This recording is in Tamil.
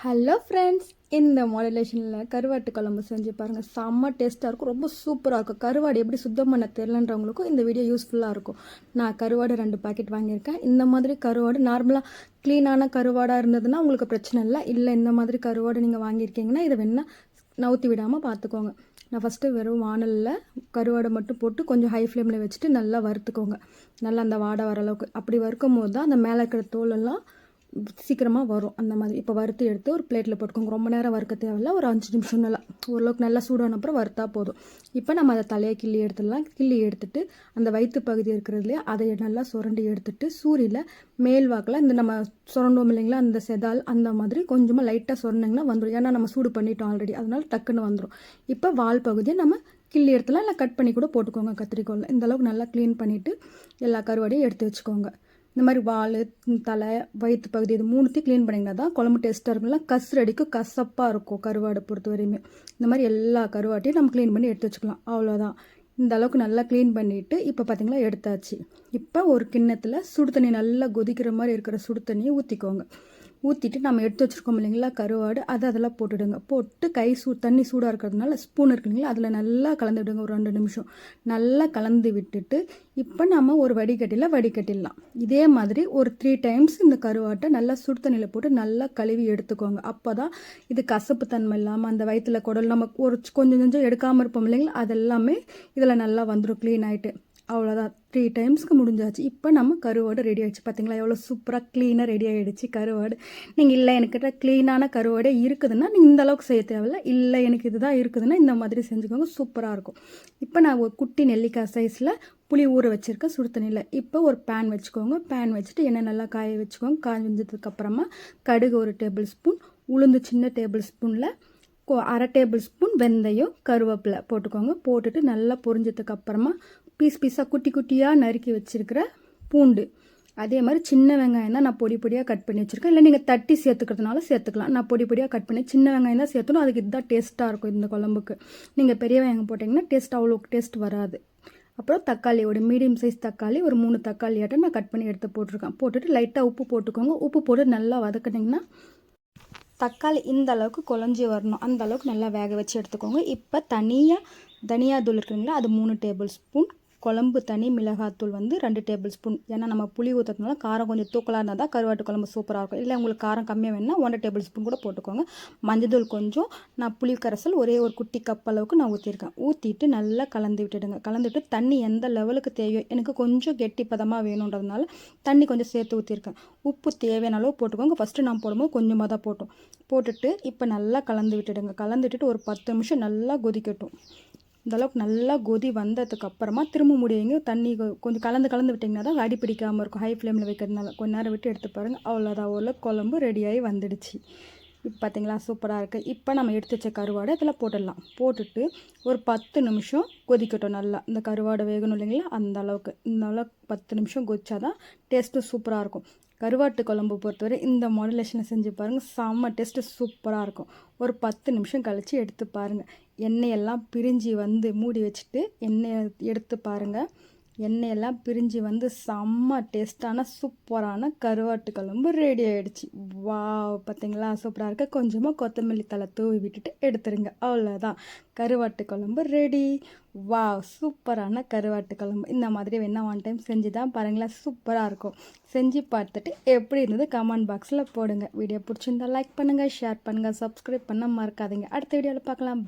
ஹலோ ஃப்ரெண்ட்ஸ், இந்த மாடுலேஷனில் கருவாட்டு குழம்பு செஞ்சு பாருங்கள். செம்ம டேஸ்ட்டாக இருக்கும், ரொம்ப சூப்பராக இருக்கும். கருவாடு எப்படி சுத்தம் பண்ண தெரிலன்றவங்களுக்கும் இந்த வீடியோ யூஸ்ஃபுல்லாக இருக்கும். நான் கருவாடு 2 பாக்கெட் வாங்கியிருக்கேன். இந்த மாதிரி கருவாடு நார்மலாக க்ளீனான கருவாடாக இருந்ததுன்னா உங்களுக்கு பிரச்சனை இல்லை. இந்த மாதிரி கருவாடு நீங்கள் வாங்கியிருக்கீங்கன்னா இதை வேணால் நவுத்தி விடாமல் பார்த்துக்கோங்க. நான் ஃபஸ்ட்டு வெறும் வானலில் கருவாடை மட்டும் போட்டு கொஞ்சம் ஹை ஃப்ளேமில் வச்சுட்டு நல்லா வறுத்துக்கோங்க. நல்லா அந்த வாடை வர அளவுக்கு. அப்படி வறுக்கும் போது தான் அந்த மேலே இருக்கிற தோலெல்லாம் சீக்கிரமாக வரும். அந்த மாதிரி இப்போ வறுத்து எடுத்து ஒரு பிளேட்டில் போட்டுக்கோங்க. ரொம்ப நேரம் வறுக்க தேவையில்ல, ஒரு 5 நிமிஷம் நல்லா ஓரளவுக்கு நல்லா சூடான அப்புறம் வறுத்தா போதும். இப்போ நம்ம அதை தலையை கிள்ளி எடுத்துடலாம். கிள்ளி எடுத்துட்டு அந்த வயிற்று பகுதி இருக்கிறதுலையே அதை நல்லா சுரண்டி எடுத்துட்டு சூரியில் மேல் வாக்கில் இந்த நம்ம சுரண்டோம் இல்லைங்களா, அந்த செதால் அந்த மாதிரி கொஞ்சமாக லைட்டாக சுரண்டிங்கன்னா வந்துடும். ஏன்னா நம்ம சூடு பண்ணிட்டோம் ஆல்ரெடி, அதனால டக்குன்னு வந்துடும். இப்போ வால் பகுதியை நம்ம கிள்ளி எடுத்துலாம், இல்லை கட் பண்ணி கூட போட்டுக்கோங்க கத்திரிக்கோலில். இந்த அளவுக்கு நல்லா க்ளீன் பண்ணிவிட்டு எல்லா கருவாடையும் எடுத்து வச்சுக்கோங்க. இந்த மாதிரி வால், தலை, வயிற்று பகுதி இது 3த்தையும் க்ளீன் பண்ணிங்கன்னா தான் குழம்பு டேஸ்ட்டாக இருக்கும்ல. கசரடிக்கும் கசப்பாக இருக்கும் கருவாடை பொறுத்த வரையுமே. இந்த மாதிரி எல்லா கருவாட்டையும் நம்ம க்ளீன் பண்ணி எடுத்து வச்சுக்கலாம். அவ்வளோதான். இந்த அளவுக்கு நல்லா க்ளீன் பண்ணிவிட்டு இப்போ பார்த்திங்களா எடுத்தாச்சு. இப்போ ஒரு கிண்ணத்தில் சுடு தண்ணி நல்லா கொதிக்கிற மாதிரி இருக்கிற சுடு தண்ணியை ஊற்றிக்கோங்க. ஊற்றிட்டு நம்ம எடுத்து வச்சுருக்கோம் இல்லைங்களா கருவாடு, அதெல்லாம் போட்டுவிடுங்க. போட்டு தண்ணி சூடாக இருக்கிறதுனால ஸ்பூன் இருக்குங்களா அதில் நல்லா கலந்து விடுங்க. ஒரு 2 நிமிஷம் நல்லா கலந்து விட்டுட்டு இப்போ நம்ம ஒரு வடிகட்டிடலாம். இதே மாதிரி ஒரு 3 டைம்ஸ் இந்த கருவாட்டை நல்லா சுடு தண்ணியில் போட்டு நல்லா கழுவி எடுத்துக்கோங்க. அப்போ தான் இது கசப்பு தன்மை இல்லாமல் அந்த வயிற்றில் குடல் நம்ம ஒரு கொஞ்சம் எடுக்காமல் இருப்போம் இல்லைங்களா, அதெல்லாமே இதில் நல்லா வந்துடும் க்ளீன் ஆகிட்டு. அவ்வளோதான், 3 டைம்ஸ்க்கு முடிஞ்சாச்சு. இப்போ நம்ம கருவாடு ரெடி ஆகிடுச்சு. பார்த்தீங்களா எவ்வளோ சூப்பராக க்ளீனாக ரெடி ஆகிடுச்சு கருவாடு. நீங்கள் இல்லை எனக்கிட்ட க்ளீனான கருவாடே இருக்குதுன்னா நீங்கள் இந்த அளவுக்கு செய்ய தேவையில்ல. இல்லை எனக்கு இதுதான் இருக்குதுன்னா இந்த மாதிரி செஞ்சுக்கோங்க, சூப்பராக இருக்கும். இப்போ நான் ஒரு குட்டி நெல்லிக்காய் சைஸில் புளி ஊற வச்சுருக்கேன் சுடு தண்ணியில். இப்போ ஒரு பேன் வச்சுக்கோங்க. பேன் வச்சுட்டு எண்ணெய் நல்லா காய வச்சுக்கோங்க. காய வெஞ்சதுக்கப்புறமா கடுகு 1 டேபிள் ஸ்பூன், உளுந்து சின்ன டேபிள் ஸ்பூனில் 1/2 டேபிள் ஸ்பூன் வெந்தயம், கருவேப்பிலை போட்டுக்கோங்க. போட்டுட்டு நல்லா பொரிஞ்சதுக்கப்புறமா பீஸாக குட்டி குட்டியாக நறுக்கி வச்சுருக்கிற பூண்டு, அதே மாதிரி சின்ன வெங்காயம் தான் நான் பொடியாக கட் பண்ணி வச்சுருக்கேன். இல்லை நீங்கள் தட்டி சேர்த்துக்கிறதுனால சேர்த்துக்கலாம். நான் பொடியாக கட் பண்ணி சின்ன வெங்காயம் தான் சேர்த்தணும். அதுக்கு இதுதான் டேஸ்ட்டாக இருக்கும் இந்த குழம்புக்கு. நீங்கள் பெரிய வெங்காயம் போட்டிங்கன்னா அவ்வளோ டேஸ்ட் வராது. அப்புறம் தக்காளி, ஒரு மீடியம் சைஸ் தக்காளி, ஒரு 3 தக்காளியாட்டம் நான் கட் பண்ணி எடுத்து போட்டிருக்கேன். போட்டுட்டு லைட்டாக உப்பு போட்டுக்கோங்க. உப்பு போட்டு நல்லா வதக்கிட்டிங்கன்னா தக்காளி இந்த அளவுக்கு குழஞ்சி வரணும். அந்த அளவுக்கு நல்லா வேக வச்சு எடுத்துக்கோங்க. இப்போ தனியாக தூள் இருக்குங்களா, அது 3 டேபிள் ஸ்பூன், குழம்பு தனி மிளகாத்தூள் 2 டேபிள் ஸ்பூன். ஏன்னா நம்ம புளி ஊற்றுறதுனால காரம் கொஞ்சம் தூக்கலாக இருந்தால் தான் கருவாட்டு குழம்பு சூப்பராக இருக்கும். இல்லை உங்களுக்கு காரம் கம்மியாக வேணும்னா 1 டேபிள் ஸ்பூன் கூட போட்டுக்கோங்க. மஞ்சள் கொஞ்சம், நான் புளி கரைசல் ஒரே ஒரு குட்டி கப் அளவுக்கு நான் ஊற்றிருக்கேன். ஊற்றிட்டு நல்லா கலந்து விட்டுடுங்க. கலந்துட்டு தண்ணி எந்த லெவலுக்கு தேவையோ, எனக்கு கொஞ்சம் கெட்டி பதமாக வேணுன்றதுனால தண்ணி கொஞ்சம் சேர்த்து ஊற்றிருக்கேன். உப்பு தேவையான அளவு போட்டுக்கோங்க. ஃபஸ்ட்டு நான் போடும்போது கொஞ்சமாக தான் போட்டுட்டு இப்போ நல்லா கலந்து விட்டுடுங்க. கலந்து விட்டுட்டு ஒரு 10 நிமிஷம் நல்லா கொதிக்கட்டும். இந்த அளவுக்கு நல்லா கொதி வந்ததுக்கப்புறமா திரும்ப முடியுங்க. தண்ணி கொஞ்சம் கலந்து விட்டிங்கன்னா தான் அடி பிடிக்காமல் இருக்கும். ஹை ஃப்ளேமில் வைக்கிறதுனால கொஞ்ச நேரம் விட்டு எடுத்து பாருங்கள். அவ்வளோதான், அவ்வளோ குழம்பு ரெடியாகி வந்துடுச்சு. இப்போ பார்த்தீங்களா சூப்பராக இருக்குது. இப்போ நம்ம எடுத்து வச்ச கருவாடை இதில் போட்டுடலாம். போட்டுட்டு ஒரு 10 நிமிஷம் கொதிக்கட்டும். நல்லா இந்த கருவாடை வேகணும் இல்லைங்களா, இந்த அளவுக்கு 10 நிமிஷம் கொதிச்சாதான் டேஸ்ட்டு சூப்பராக இருக்கும். கருவாட்டு குழம்பு பொறுத்தவரை இந்த மாடுலேஷனை செஞ்சு பாருங்கள், செம்ம டேஸ்ட்டு சூப்பராக இருக்கும். ஒரு 10 நிமிஷம் கழித்து எடுத்து பாருங்கள். எண்ணெயெல்லாம் பிரிஞ்சு மூடி வச்சுட்டு எண்ணெயை எடுத்து பாருங்கள். எண்ணெயெல்லாம் பிரிஞ்சு செம்ம டேஸ்ட்டான சூப்பரான கருவாட்டு குழம்பு ரெடி ஆகிடுச்சு. வாவ், பார்த்தீங்களா சூப்பராக இருக்க. கொஞ்சமாக கொத்தமல்லி தழை தூவி விட்டுட்டு எடுத்துருங்க. அவ்வளோதான், கருவாட்டு குழம்பு ரெடி. வாவ், சூப்பரான கருவாட்டு குழம்பு. இந்த மாதிரி வேணா 1 டைம் செஞ்சு தான் பாருங்களேன், சூப்பராக இருக்கும். செஞ்சு பார்த்துட்டு எப்படி இருந்தது கமெண்ட் பாக்ஸில் போடுங்க. வீடியோ பிடிச்சிருந்தா லைக் பண்ணுங்கள், ஷேர் பண்ணுங்கள், சப்ஸ்கிரைப் பண்ண மறக்காதீங்க. அடுத்த வீடியோவில் பார்க்கலாம்.